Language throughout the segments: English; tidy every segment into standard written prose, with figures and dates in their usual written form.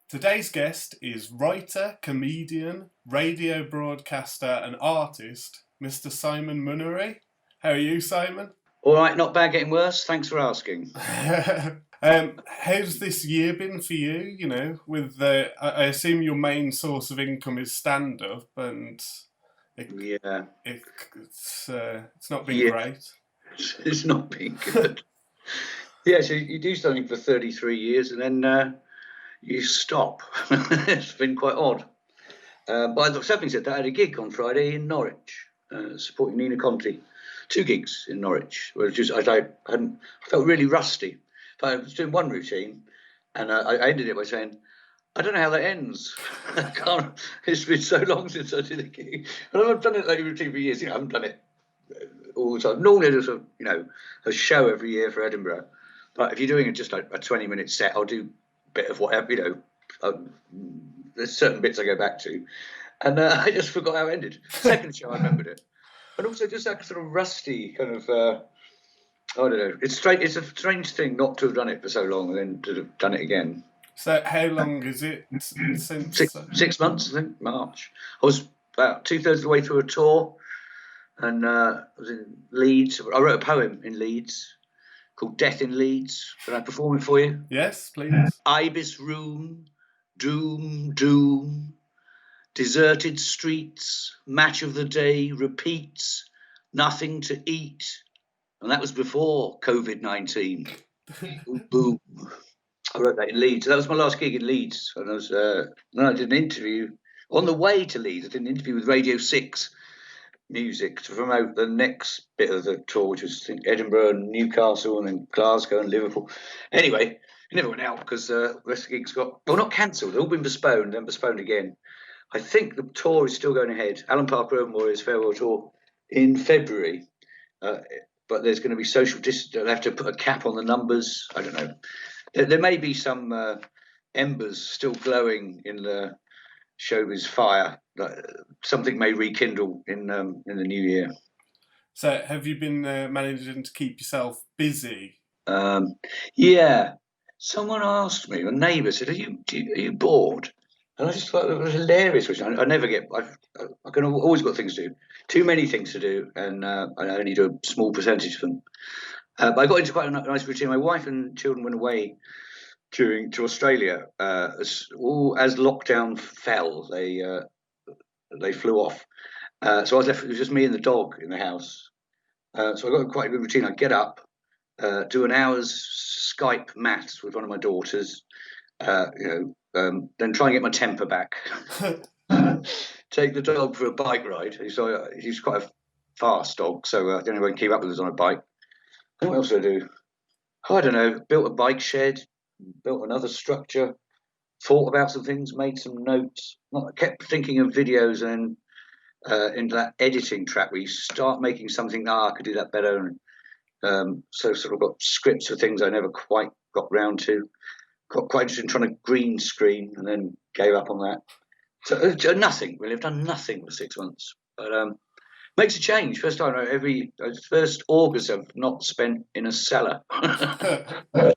Today's guest is writer, comedian, radio broadcaster, and artist, Mr. Simon Munnery. How are you, Simon? All right, not bad, getting worse. Thanks for asking. How's this year been for you? You know, with I assume your main source of income is stand-up, and Yeah, it's not been yeah, great. it's not been good. Yeah, so you do something for 33 years and then you stop. It's been quite odd. But having said that, I had a gig on Friday in Norwich, supporting Nina Conti. 2 gigs in Norwich, which is I felt really rusty. I was doing one routine, and I ended it by saying, "I don't know how that ends. I can't. It's been so long since I did a gig, and I've done it like a routine for years. I haven't done it all the time. Normally, there's a show every year for Edinburgh, but if you're doing just like a 20-minute set, I'll do a bit of whatever. There's certain bits I go back to, and I just forgot how it ended. Second show, I remembered it. And also just that sort of rusty kind of, I don't know. It's a strange thing not to have done it for so long and then to have done it again. So, how long is it since? 6 months, I think, March. I was about 2/3 of the way through a tour, and I was in Leeds. I wrote a poem in Leeds called Death in Leeds. Can I perform it for you? Yes, please. Ibis room, doom, doom. Deserted streets, match of the day repeats, nothing to eat. And that was before COVID-19. Boom. I wrote that in Leeds. That was my last gig in Leeds. And then I did an interview on the way to Leeds. I did an interview with Radio 6 Music to promote the next bit of the tour, which was Edinburgh and Newcastle and then Glasgow and Liverpool. Anyway, it never went out because the rest of the gigs not cancelled. They've all been postponed, then postponed again. I think the tour is still going ahead. Alan Parker Urban Warriors farewell tour in February, but there's going to be social distance. They'll have to put a cap on the numbers. I don't know. There may be some embers still glowing in the showbiz fire. Something may rekindle in the new year. So, have you been managing to keep yourself busy? Yeah. Someone asked me, a neighbour said, "Are you bored?" And I just thought it was hilarious, which I never get. I can always got things to do, too many things to do, and I only do a small percentage of them. But I got into quite a nice routine. My wife and children went away to Australia as lockdown fell. They flew off, so I was left. It was just me and the dog in the house. So I got quite a good routine. I get up, do an hour's Skype maths with one of my daughters. Then try and get my temper back. Take the dog for a bike ride. He's quite a fast dog, so the only way I can keep up with us on a bike. And what else did I do? I don't know. Built a bike shed, built another structure, thought about some things, made some notes. I kept thinking of videos and into that editing track where you start making something. I could do that better. And so sort of got scripts for things I never quite got round to. Got quite interested in trying to green screen and then gave up on that. So nothing really. I've done nothing for 6 months, but makes a change. First time first August I've not spent in a cellar for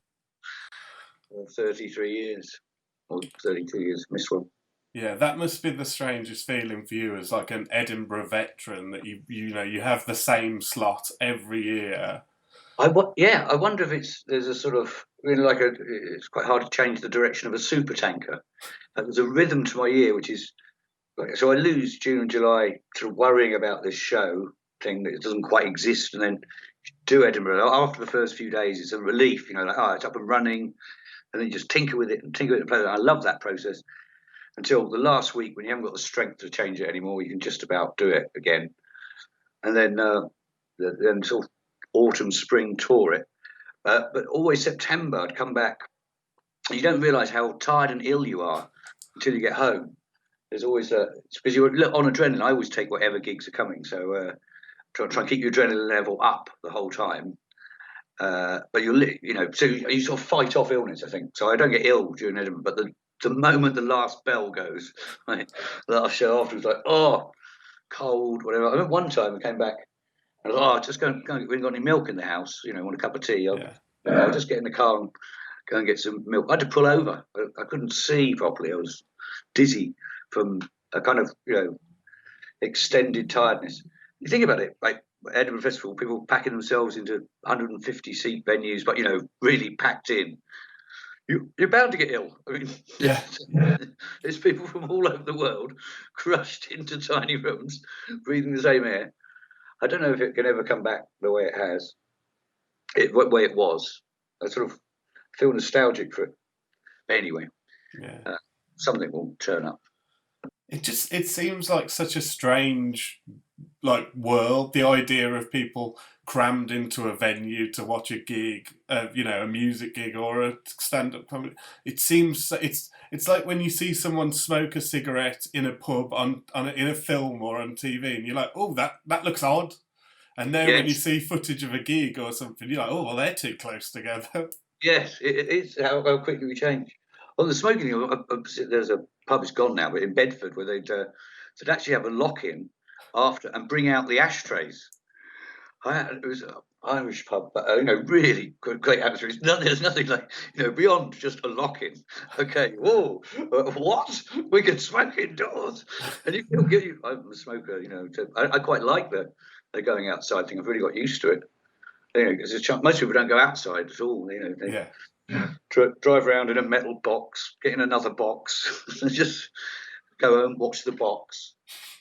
33 years or 32 years. Missed one. Yeah, that must be the strangest feeling for you as like an Edinburgh veteran that you have the same slot every year. I wonder if there's a sort of it's quite hard to change the direction of a super tanker. There's a rhythm to my year, which is so I lose June and July to worrying about this show thing that doesn't quite exist, and then do Edinburgh. After the first few days, it's a relief, it's up and running, and then you just tinker with it and play with it. I love that process until the last week when you haven't got the strength to change it anymore. You can just about do it again, and then sort of autumn, spring tour it. But always September, I'd come back. You don't realise how tired and ill you are until you get home. There's always because you're on adrenaline. I always take whatever gigs are coming, so try and keep your adrenaline level up the whole time. But so you sort of fight off illness, I think. So I don't get ill during Edinburgh, but the moment the last bell goes, the last show after was like, oh, cold, whatever. I remember one time I came back. I was just we haven't got any milk in the house. Want a cup of tea? I'll just get in the car and go and get some milk. I had to pull over. I couldn't see properly. I was dizzy from a kind of, extended tiredness. You think about it, like Edinburgh Festival, people packing themselves into 150 seat venues, but really packed in. You're bound to get ill. I mean, Yeah. there's people from all over the world crushed into tiny rooms, breathing the same air. I don't know if it can ever come back the way it has, the way it was. I sort of feel nostalgic for it. But anyway, something will turn up. It seems like such a strange world. The idea of people crammed into a venue to watch a gig, a music gig or a stand-up comedy. It seems it's like when you see someone smoke a cigarette in a pub in a film or on TV, and you're like, oh, that looks odd. And then when you see footage of a gig or something, you're like, oh, well, they're too close together. Yes, it's how quickly we change. On the smoking, there's a pub, it's gone now, but in Bedford, where they'd actually have a lock-in after and bring out the ashtrays. It was an Irish pub, but really great atmosphere. There's nothing like beyond just a lock-in. Okay, whoa, what? We can smoke indoors, and I'm a smoker. I quite like the going outside thing. I've really got used to it. Because most people don't go outside at all. They drive around in a metal box, get in another box, and just go home, watch the box.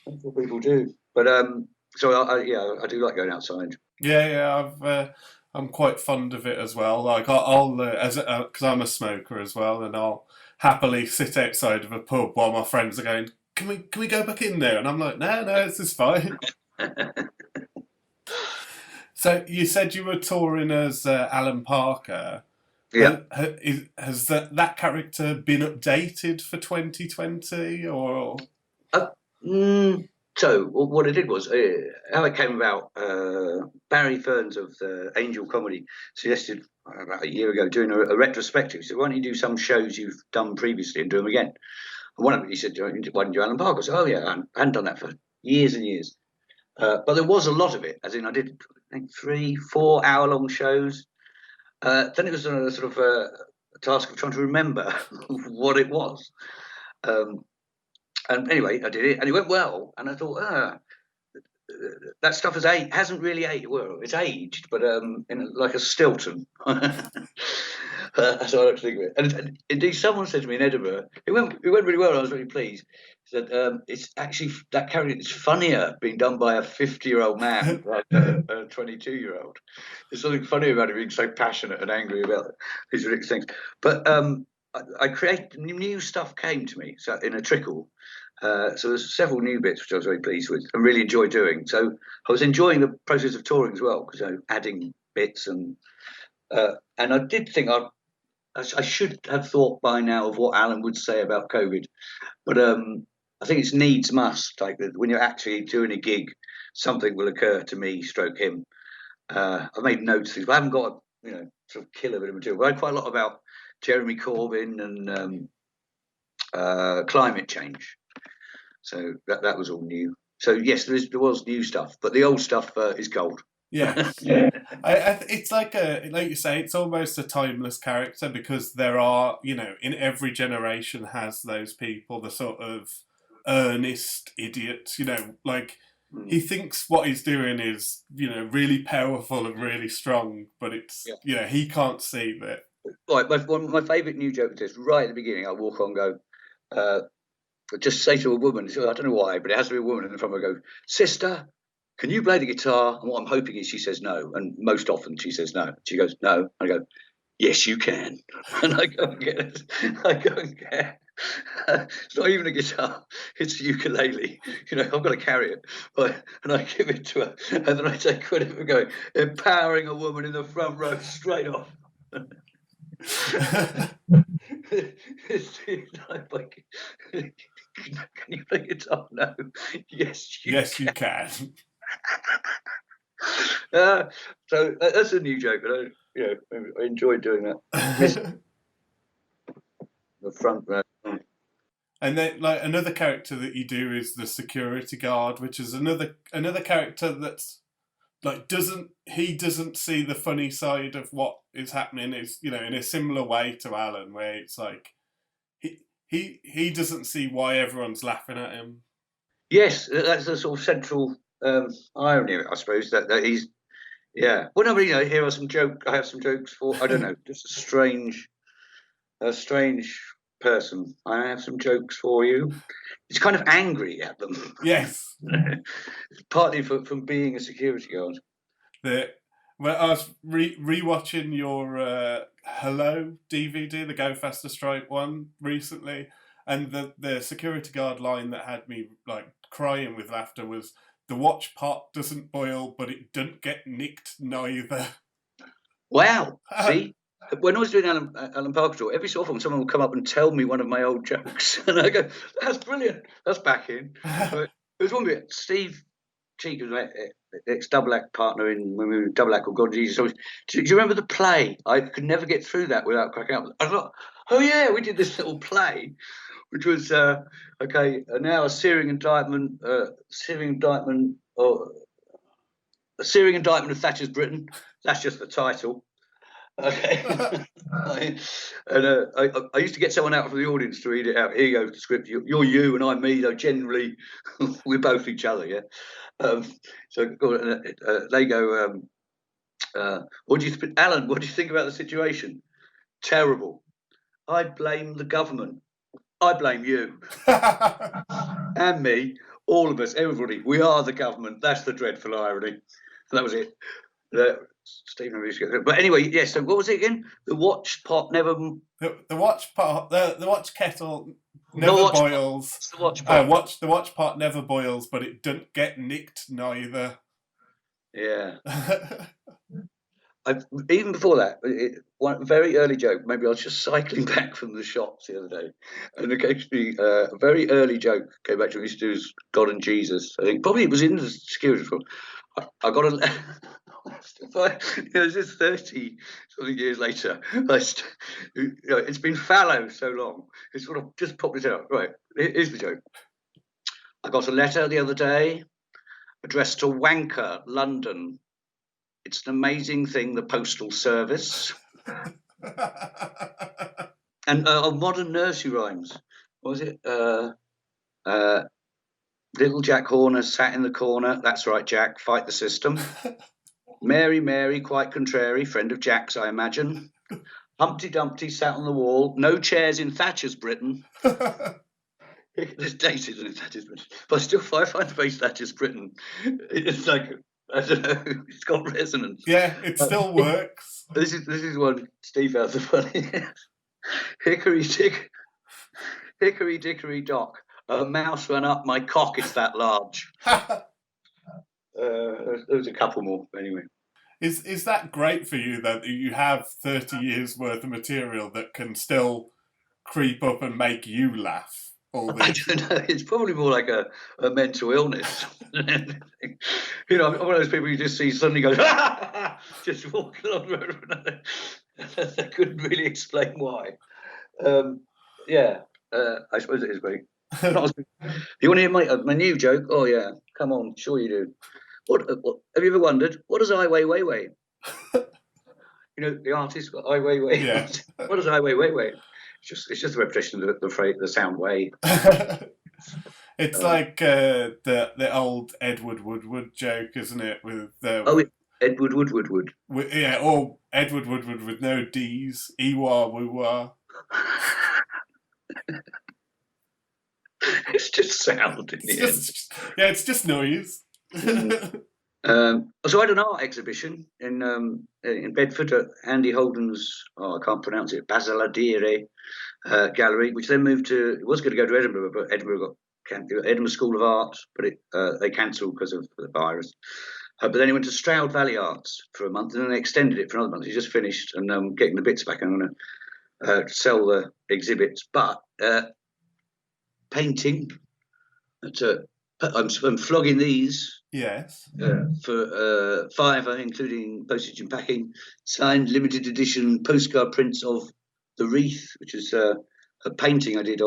That's what people do. But so I do like going outside. Yeah. I'm quite fond of it as well. Like I'll because I'm a smoker as well, and I'll happily sit outside of a pub while my friends are going, Can we go back in there? And I'm like, no, this is fine. So you said you were touring as Alan Parker. Yeah. Has that character been updated for 2020 or? So what I did was how it came about. Barry Ferns of the Angel Comedy suggested about a year ago doing a retrospective. He said, "Why don't you do some shows you've done previously and do them again?" And one of it, he said, "Why didn't you Alan Parker?" I said, "Oh yeah, I hadn't done that for years and years." But there was a lot of it, as in I did, I think 3-4 hour long shows. Then it was a sort of a task of trying to remember what it was. And anyway, I did it, and it went well. And I thought, that stuff hasn't really aged. Well, it's aged, but like a Stilton. That's what I like to think of it. And indeed, someone said to me in Edinburgh, it went really well. I was really pleased. He said, it's actually that character is funnier being done by a 50-year-old man than a 22-year-old. There's something funny about it being so passionate and angry about these ridiculous things. But I created new stuff came to me in a trickle. So there's several new bits which I was very pleased with and really enjoyed doing. So I was enjoying the process of touring as well, because adding bits and I did think I should have thought by now of what Alan would say about COVID, but I think it's needs must. Like when you're actually doing a gig, something will occur to me, stroke him. I made notes, but I haven't got sort of killer bit of material. But I had quite a lot about Jeremy Corbyn and climate change. So that was all new. So yes, there was new stuff, but the old stuff is gold. Yes. It's like you say, it's almost a timeless character, because there are, in every generation has those people, the sort of earnest idiot, he thinks what he's doing is, really powerful and really strong, but it's, he can't see that. Right, my favourite new joke is right at the beginning. I walk on, go, just say to a woman, I don't know why, but it has to be a woman in the front. I go, "Sister, can you play the guitar?" And what I'm hoping is she says no, and most often she says no. She goes, "No." I go, "Yes, you can." And I go and get it. It's not even a guitar; it's a ukulele. I've got to carry it, and I give it to her, and then I take credit for going empowering a woman in the front row straight off. Can you play guitar? No. Yes, you can. So that's a new joke, but I enjoyed doing that. The front row. And then, another character that you do is the security guard, which is another character that's like doesn't see the funny side of what is happening, is, you know, in a similar way to Alan, where it's like he doesn't see why everyone's laughing at him. Yes, that's the sort of central irony of it, I suppose, that he's, yeah. Well, no, but, you know, here are some jokes. I have some jokes for, I don't know, just a strange person. I have some jokes for you. He's kind of angry at them. Yes. Partly from being a security guard. Well, I was rewatching your Hello DVD, the Go Faster Stripe one, recently, and the security guard line that had me like crying with laughter was, "The watch pot doesn't boil, but it doesn't get nicked neither." Wow. See, when I was doing Alan Parker Talk, every so often someone would come up and tell me one of my old jokes, and I go, "That's brilliant. That's back in." But there was one bit. Steve Cheek was my ex-double act partner in when we were double act called God Jesus. So, do you remember the play? I could never get through that without cracking up. I thought, oh yeah, we did this little play, which was okay. Now a searing indictment of Thatcher's Britain. That's just the title. Okay. I used to get someone out from the audience to read it out. Here you go, the script. You're you and I'm me, though generally we're both each other, yeah. So they go, what do you think, Alan, what do you think about the situation? Terrible. I blame the government. I blame you. And me, all of us, everybody. We are the government. That's the dreadful irony. And that was it. Stephen, but anyway, yes. Yeah, so what was it again? The watch pot never. The watch pot. The watch kettle never boils. The watch pot. The watch pot never boils, but it doesn't get nicked neither. Yeah. Even before that, one very early joke. Maybe I was just cycling back from the shops the other day, and occasionally a very early joke came back to me. Used to do God and Jesus. I think probably it was in the security report. I got a. It was just 30 something years later. It's been fallow so long. It's sort of just popped it out. Right, here's the joke. I got a letter the other day addressed to Wanker, London. It's an amazing thing, the postal service. And modern nursery rhymes. What was it? Little Jack Horner sat in the corner. That's right, Jack. Fight the system. Mary, quite contrary, friend of Jack's, I imagine. Humpty Dumpty sat on the wall. No chairs in Thatcher's Britain. There's dated in Thatcher's Britain, but still, I find the phrase Thatcher's Britain. It's like, I don't know. It's got resonance. Yeah, it still works. This is one Steve found the funny. Hickory dickory dock. A mouse ran up my cock. It's that large. There was a couple more, anyway. Is that great for you, that you have 30 years worth of material that can still creep up and make you laugh? I don't know. It's probably more like a mental illness. You know, I'm one of those people you just see suddenly go, just walking along the road. I couldn't really explain why. Yeah, I suppose it is great. You want to hear my new joke? Oh yeah, come on, sure you do. What have you ever wondered? What does I weigh? You know, the artist got I weigh. Yeah. What does I weigh? It's just a repetition of the phrase, the sound way. It's like the old Edward Woodward joke, isn't it? With Edward Woodward. Yeah, or Edward Woodward with no D's. Ewa woo-wah. It's just sound in the end. Yeah, it's just noise. So I had an art exhibition in Bedford at Andy Holden's, I can't pronounce it, Basiladere gallery, which then moved to, it was going to go to Edinburgh, but Edinburgh School of Art, but they cancelled because of the virus. But then he went to Stroud Valley Arts for a month, and then they extended it for another month. He just finished, and getting the bits back. I'm going to sell the exhibits, but painting. I'm flogging these. Yes. For £5, including postage and packing. Signed limited edition postcard prints of the Wreath, which is a painting I did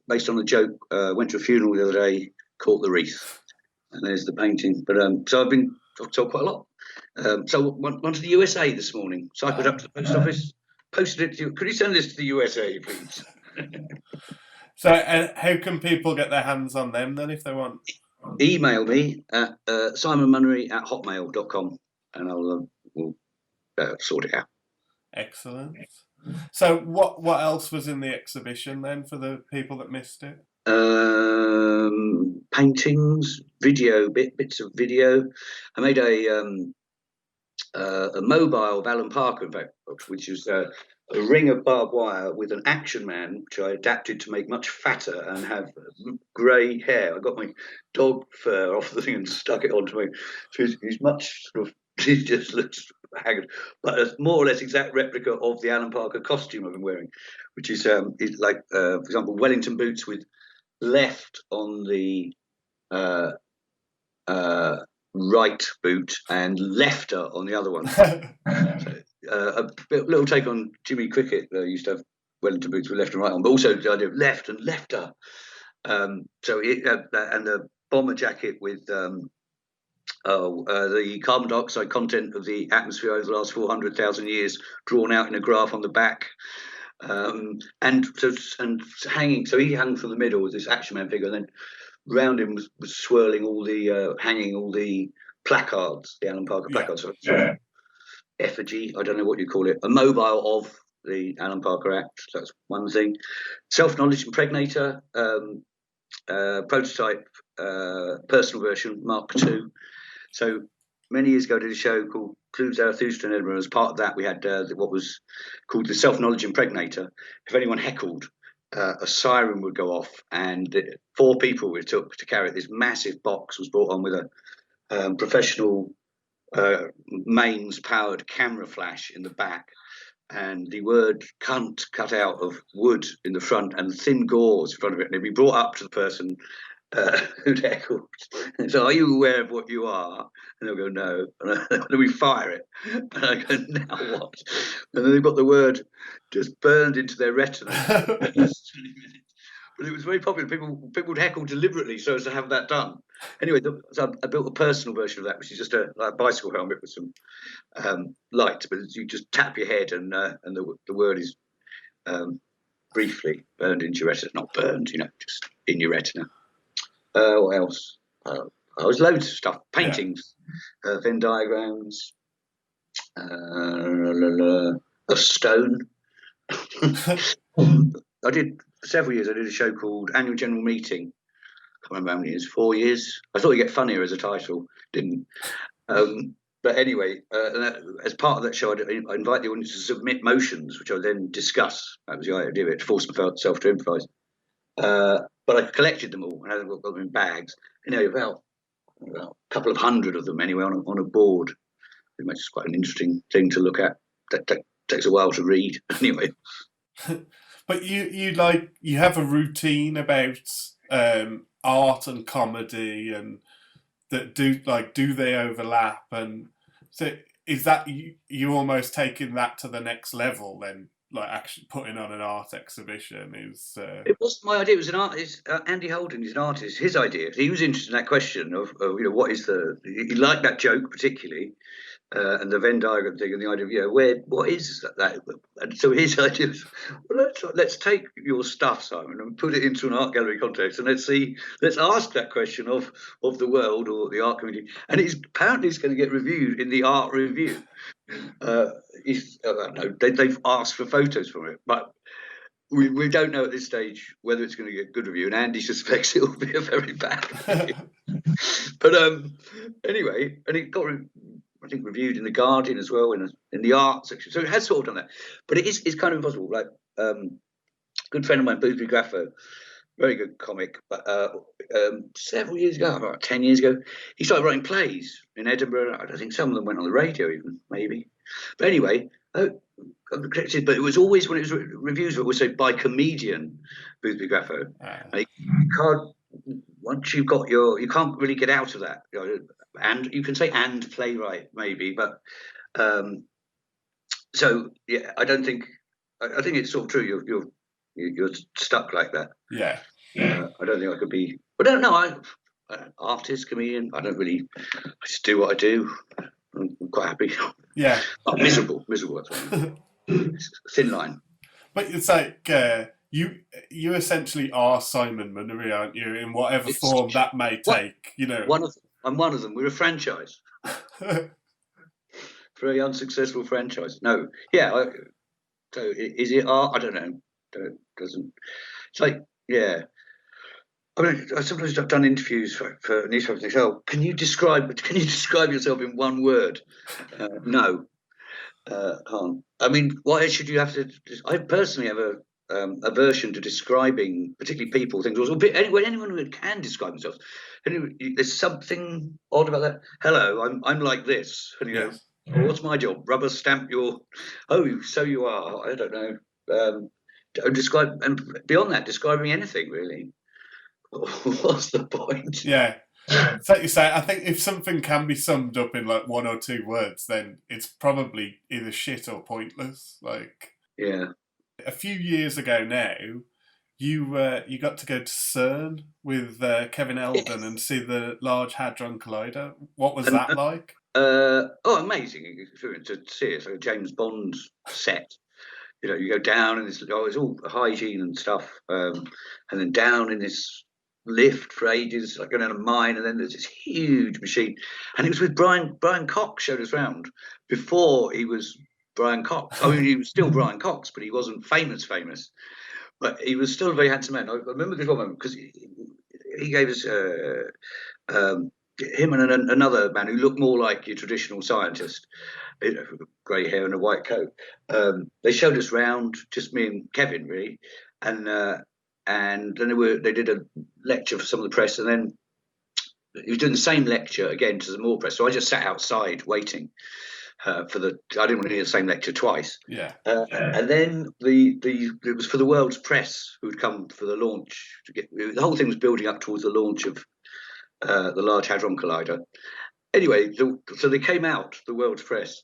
based on a joke. Went to a funeral the other day, caught the Wreath, and there's the painting. But so I've been sold quite a lot. So went to the USA this morning. Cycled up to the post office, posted it to you. Could you send this to the USA, please? So, how can people get their hands on them then if they want? Email me at simonmunnery@hotmail.com, and we'll sort it out. Excellent. So, what else was in the exhibition then for the people that missed it? Paintings, bits of video. I made a mobile of Alan Parker, in fact, which is a ring of barbed wire with an action man, which I adapted to make much fatter and have grey hair. I got my dog fur off the thing and stuck it onto me. So he's much sort of, he just looks haggard, but a more or less exact replica of the Alan Parker costume I've been wearing, which is like, for example, Wellington boots with left on the right boot and lefter on the other one. A little take on Jimmy Cricket. Used to have Wellington boots with left and right on, but also the idea of left and lefter. And the bomber jacket with the carbon dioxide content of the atmosphere over the last 400,000 years drawn out in a graph on the back. And hanging, so he hung from the middle with this action man figure, and then round him was swirling all the hanging all the placards, the Alan Parker placards. Yeah. Effigy, I don't know what you call it, a mobile of the Alan Parker Act. So that's one thing. Self-knowledge impregnator, prototype, personal version, Mark II. So many years ago, I did a show called Clues Zarathustra in Edinburgh. As part of that, we had what was called the self-knowledge impregnator. If anyone heckled, a siren would go off, and 4 people it took to carry it. This massive box was brought on with a professional mains powered camera flash in the back, and the word cunt cut out of wood in the front and thin gauze in front of it, and it'd be brought up to the person who'd heckled. So, are you aware of what you are? And they'll go, no. And then we fire it, and I go, now what? And then they've got the word just burned into their retina. But it was very popular. People would heckle deliberately so as to have that done. Anyway, so I built a personal version of that, which is just a bicycle helmet with some light, but you just tap your head, and the word is briefly burned into your retina. Not burned, just in your retina. What else? There was loads of stuff. Paintings, Venn diagrams, a stone. I did for several years. I did a show called Annual General Meeting. I can't remember how many years. 4 years. I thought it'd get funnier as a title. Didn't. But anyway, as part of that show, I invite the audience to submit motions, which I then discuss. That was the idea of it, to force myself to improvise. But I collected them all, and I got them in bags. About a couple of hundred of them anyway on a board. It makes it quite an interesting thing to look at. That takes a while to read anyway. But you have a routine about art and comedy, and that do they overlap? And so is that you almost taking that to the next level then? Like actually putting on an art exhibition is. It wasn't my idea. It was an artist. Andy Holden is an artist. His idea. He was interested in that question of what is he liked that joke particularly, and the Venn diagram thing, and the idea of what is that? And so his idea was, well, let's take your stuff, Simon, and put it into an art gallery context, and let's ask that question of the world or the art community, and apparently it's going to get reviewed in the art review. They've asked for photos from it, but we don't know at this stage whether it's going to get a good review, and Andy suspects it will be a very bad review. But anyway, and it got I think reviewed in the Guardian as well in the art section, so it has sort of done that. But it's kind of impossible. Like good friend of mine, Boothby Graffo, very good comic, but several years ago, about 10 years ago, he started writing plays in Edinburgh. I think some of them went on the radio even, maybe. But anyway, but it was always, when it was reviews, it would say by comedian Boothby Graffo. Like, once you've got you can't really get out of that. And you can say and playwright maybe, but so yeah, I think it's sort of true. You're stuck like that. Yeah. I don't think I could be. But I don't know. artist, comedian. I just do what I do. I'm quite happy. Yeah. I'm miserable. That's what it's a thin line. But it's like you essentially are Simon Munnery, aren't you? In whatever form that may take, you know. I'm one of them. We're a franchise. Very unsuccessful franchise. No, yeah. So is it art? I don't know. Doesn't. It's like, yeah. I mean, sometimes I've done interviews for newspapers. They say, "Oh, can you describe yourself in one word?" No, can't. I mean, why should you have to? I personally have a aversion to describing, particularly people, things, or anyone who can describe themselves. Anyway, there's something odd about that. Hello, I'm like this, and you Yes. know, well, what's my job? Rubber stamp your. Oh, so you are. I don't know. Describe, and beyond that, describing anything really. What's the point? Yeah. It's like you say, I think if something can be summed up in like 1 or 2 words, then it's probably either shit or pointless. Like, yeah. A few years ago now, you got to go to CERN with Kevin Eldon and see the Large Hadron Collider. What was that like? Amazing experience to see it. So James Bond set. You know, you go down and it's all hygiene and stuff, and then down in this lift for ages, like going down a mine, and then there's this huge machine, and it was with Brian Cox showed us round before he was Brian Cox. I mean, he was still Brian Cox, but he wasn't famous, but he was still a very handsome man. I remember this one moment because he gave us him and another man who looked more like your traditional scientist, you know, grey hair and a white coat. They showed us round, just me and Kevin, really, and then they did a lecture for some of the press, and then he was doing the same lecture again to some more press. So I just sat outside waiting for the. I didn't want to hear the same lecture twice. Yeah. And then it was for the world's press who had come for the launch to get. The whole thing was building up towards the launch of the Large Hadron Collider. Anyway, so they came out, the world's press.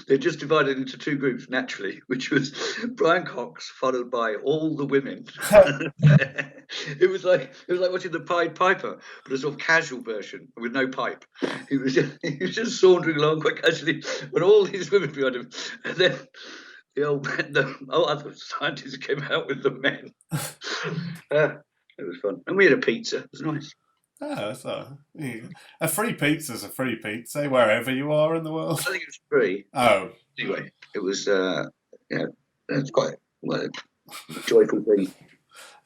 They just divided into 2 groups naturally, which was Brian Cox followed by all the women. It was like watching the Pied Piper, but a sort of casual version with no pipe. He was just sauntering along quite casually, with all these women behind him, and then the old men, the other scientists came out with the men. It was fun, and we had a pizza. It was nice. Oh, so a free pizza's a free pizza wherever you are in the world. I think it was free. Oh, anyway, it was it's quite a joyful thing.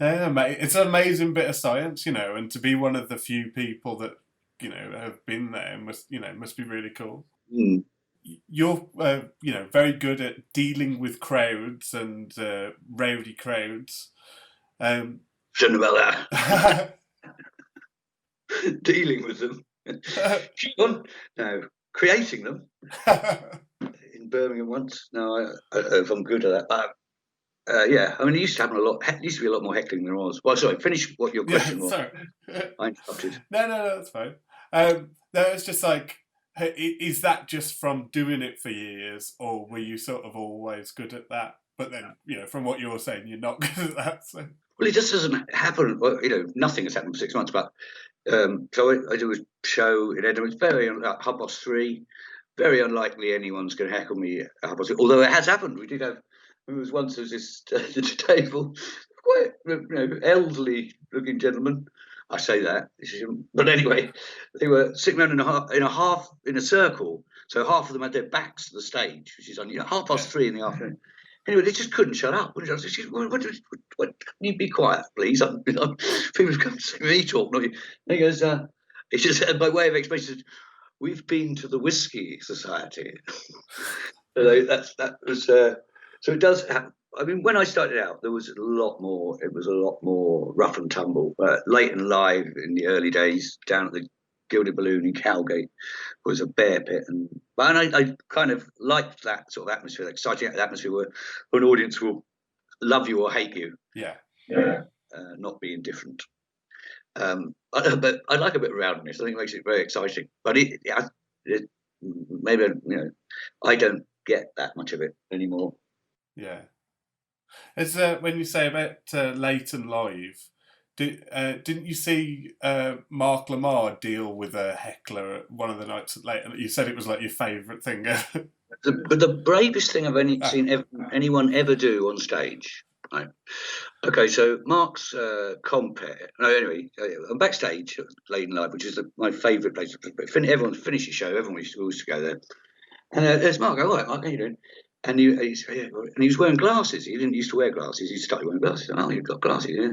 Yeah, mate, it's an amazing bit of science, you know, and to be one of the few people that have been there must be really cool. Mm. You're very good at dealing with crowds and rowdy crowds. Don't know about that. Dealing with them. No, creating them. In Birmingham once. No, I don't know if I'm good at that. Yeah, I mean, it used to happen a lot. It used to be a lot more heckling than there was. Well, sorry, finish what your question was. Sorry. I interrupted. No, that's fine. No, it's just like, is that just from doing it for years, or were you sort of always good at that? But then, from what you're saying, you're not good at that. So. Well, it just doesn't happen. Well, nothing has happened for 6 months. But so I do a show in Edinburgh. It's very 3:30. Very unlikely anyone's going to heckle me at 3:30. Although it has happened. We did have. There was once this table, quite elderly-looking gentlemen. I say that, but anyway, they were sitting around in a circle. So half of them had their backs to the stage, which is on 3:30 in the afternoon. Anyway, they just couldn't shut up. What, can you be quiet, please? People come to see me talk, not you. And he goes, he just said, by way of explanation, we've been to the Whiskey Society. So that was. So it does happen. I mean, when I started out, there was a lot more. It was a lot more rough and tumble. Late and Live in the early days, down at the Gilded Balloon in Cowgate, was a bear pit, and I kind of liked that sort of atmosphere, exciting atmosphere where an audience will love you or hate you. Yeah. Not be indifferent. But I like a bit of roundness. I think it makes it very exciting. But maybe I don't get that much of it anymore. Yeah. It's when you say about late and live, Didn't you see Mark Lamar deal with a heckler at one of the nights at late? And you said it was like your favourite thing ever. But the bravest thing I've seen anyone ever do on stage, right? Okay, so Mark's compere. No, anyway, I'm backstage at Leyden Live, which is my favourite place. Everyone finished the show. Everyone used to go there. And there's Mark. All right, Mark, how you doing? And he was wearing glasses. He didn't used to wear glasses. He started wearing glasses. Oh, you've got glasses. Yeah.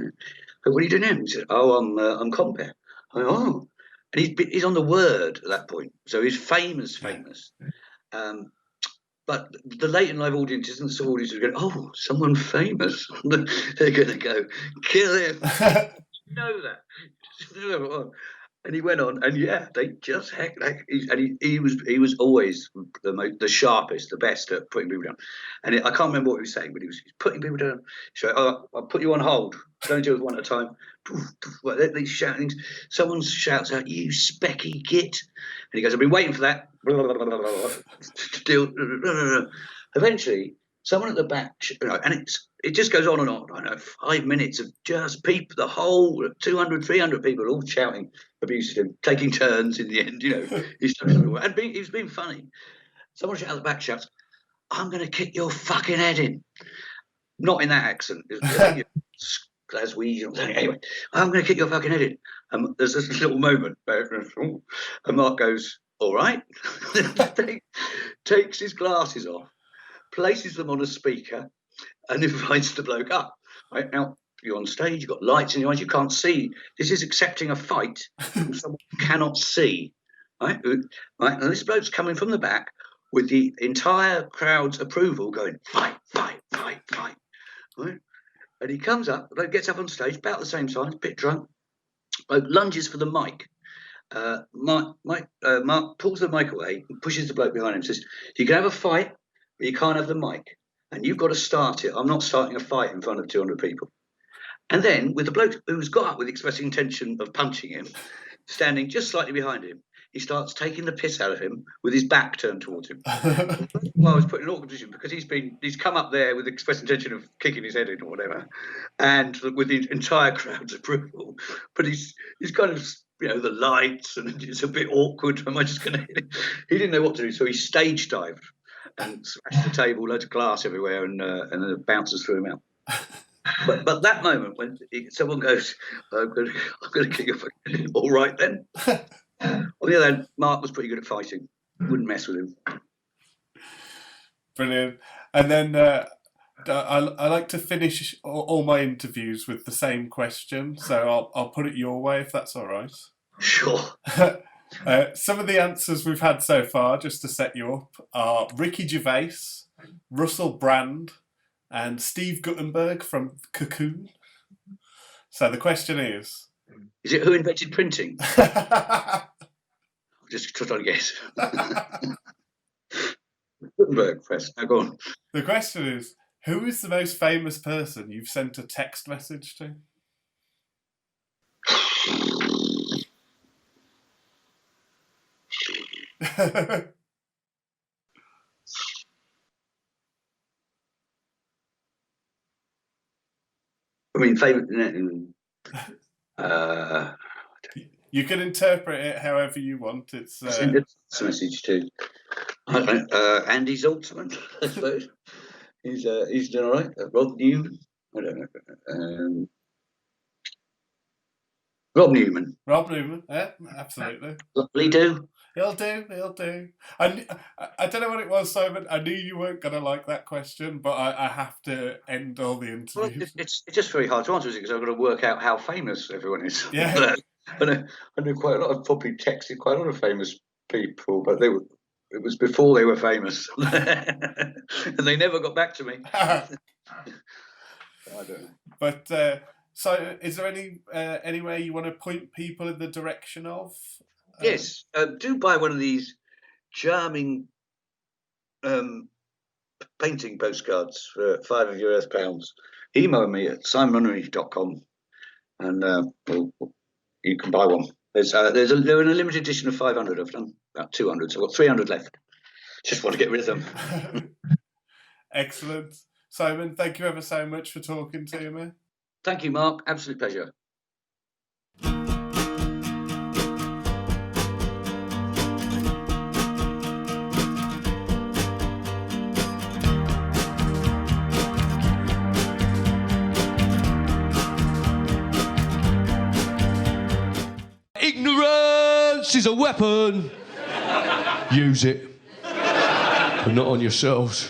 But what are you doing now? He said, oh, I'm compere. I went, oh. And he's on the Word at that point. So he's famous. But the Leyden Live audience isn't the sort of audience who's going, oh, someone famous. They're going to go, kill him. You know that. And he went on, and yeah, they just he was always the sharpest, the best at putting people down. And I can't remember what he was saying, but he was putting people down. So I'll put you on hold. Don't do it one at a time. These shoutings. Someone shouts out, "You specky git!" And he goes, "I've been waiting for that." Still, eventually, someone at the back, and it just goes on and on. I know, 5 minutes of just people, the whole 200, 300 people all shouting abuse at him, taking turns in the end. He was being funny. Someone at the back shouts, "I'm going to kick your fucking head in." Not in that accent. Anyway, I'm going to kick your fucking head in. And there's this little moment, and Mark goes, "All right." Takes his glasses off, places them on a speaker, and invites the bloke up. Right now, you're on stage, you've got lights in your eyes, you can't see. This is accepting a fight from someone who cannot see. Right? And this bloke's coming from the back with the entire crowd's approval, going, fight, fight, fight, fight. Right? And he comes up, the bloke gets up on stage, about the same size, a bit drunk, bloke lunges for the mic. Mark pulls the mic away and pushes the bloke behind him, says, "You can have a fight, but you can't have the mic. And you've got to start it. I'm not starting a fight in front of 200 people." And then, with the bloke who's got up with the expressing intention of punching him, standing just slightly behind him, he starts taking the piss out of him with his back turned towards him. Well, I was put in an awkward position because he's come up there with the express intention of kicking his head in or whatever, and with the entire crowd's approval. But he's kind of, the lights, and it's a bit awkward. Am I just going to hit him? He didn't know what to do, so he stage dived and smashed the table, loads of glass everywhere, and the bouncers threw him out. But that moment when someone goes, I'm going to kick your fucking head in. All right then. On the other hand, Mark was pretty good at fighting. Wouldn't mess with him. Brilliant. And then I like to finish all my interviews with the same question, so I'll put it your way if that's all right. Sure. Some of the answers we've had so far, just to set you up, are Ricky Gervais, Russell Brand, and Steve Guttenberg from Cocoon. So the question is it who invented printing? Just trying to guess. Gutenberg press. Now go on. The question is, who is the most famous person you've sent a text message to? I mean, favourite. You can interpret it however you want. It's send a message to Andy Zaltzman, I suppose. He's done all right. Rob Newman. I don't know. Rob Newman. Rob Newman. Yeah, absolutely. Lovely do. He'll do. I don't know what it was, Simon. I knew you weren't going to like that question, but I have to end all the interviews. Well, it's just very hard to answer, because I've got to work out how famous everyone is. Yeah. I know quite a lot. I've probably texted quite a lot of famous people, but it was before they were famous. And they never got back to me. I don't know. But so is there any way you want to point people in the direction of? Yes, do buy one of these charming painting postcards for £5 of your £5. Email me at simonmunnery.com, and you can buy one. They're in a limited edition of 500. I've done about 200, so I've got 300 left. Just want to get rid of them. Excellent. Simon, thank you ever so much for talking to me. Thank you, Mark. Absolute pleasure. Force is a weapon. Use it. But not on yourselves.